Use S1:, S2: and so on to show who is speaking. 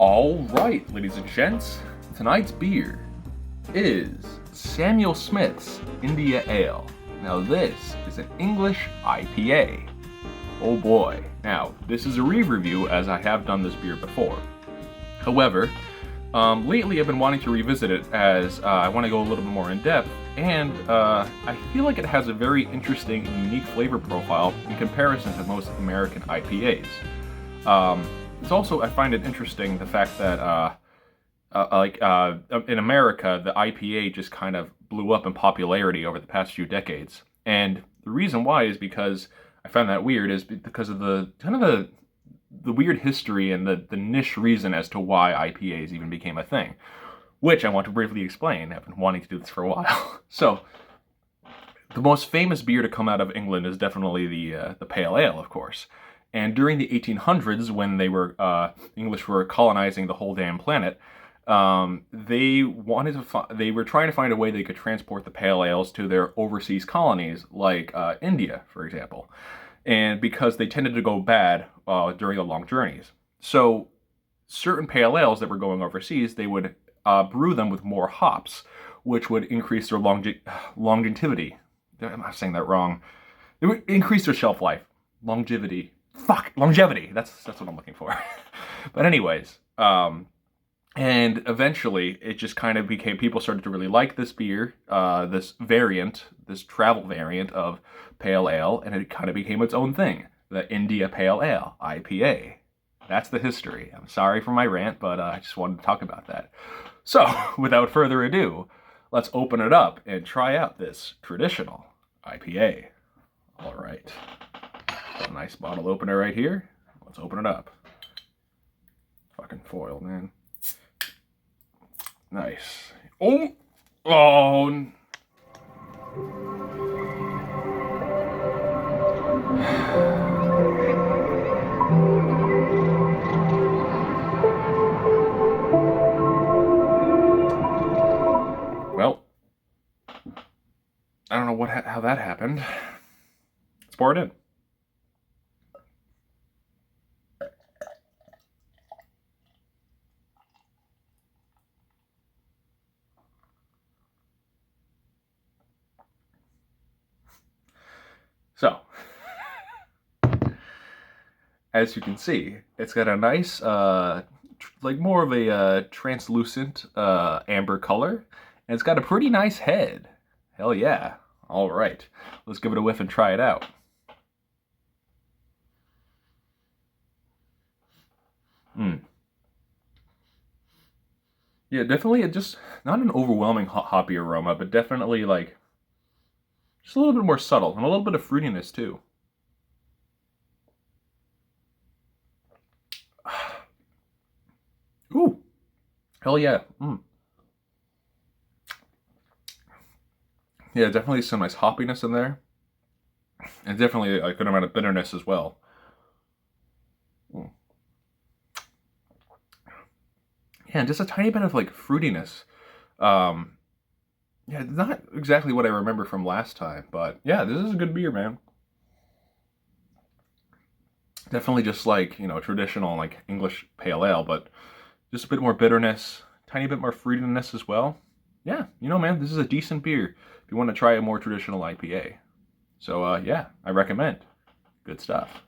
S1: Alright, ladies and gents, tonight's beer is Samuel Smith's India Ale. Now this is an English IPA. Oh boy. Now, this is a re-review as I have done this beer before. However, lately I've been wanting to revisit it as I want to go a little bit more in depth, and I feel like it has a very interesting and unique flavor profile in comparison to most American IPAs. It's also, I find it interesting the fact that in America, the IPA just kind of blew up in popularity over the past few decades. And the reason why is because I found that weird is because of the weird history and the niche reason as to why IPAs even became a thing, which I want to briefly explain. I've been wanting to do this for a while. So, the most famous beer to come out of England is definitely the Pale Ale, of course. And during the 1800s, when English were colonizing the whole damn planet, they were trying to find a way they could transport the pale ales to their overseas colonies, like India, for example. And because they tended to go bad during the long journeys, so certain pale ales that were going overseas, they would brew them with more hops, which would increase their longevity. I'm not saying that wrong. It would increase their shelf life, longevity. Longevity. That's what I'm looking for. But anyways, and eventually it just kind of became, people started to really like this beer, this travel variant of Pale Ale, and it kind of became its own thing, the India Pale Ale, IPA. That's the history. I'm sorry for my rant, but I just wanted to talk about that. So, without further ado, let's open it up and try out this traditional IPA. All right. Got a nice bottle opener right here. Let's open it up. Fucking foil, man. Nice. Oh! Oh! Well, I don't know how that happened. Let's pour it in. So, as you can see, it's got a nice, more of a translucent amber color, and it's got a pretty nice head. Hell yeah. All right, let's give it a whiff and try it out. Yeah, definitely just not an overwhelming hoppy aroma, but definitely just a little bit more subtle and a little bit of fruitiness too. Ooh, hell yeah. Yeah, definitely some nice hoppiness in there, and definitely a good amount of bitterness as well. Yeah, and just a tiny bit of fruitiness. Yeah, not exactly what I remember from last time, but yeah, this is a good beer, man. Definitely just traditional English pale ale, but just a bit more bitterness, tiny bit more fruitiness as well. Yeah, man, this is a decent beer if you want to try a more traditional IPA. So yeah, I recommend. Good stuff.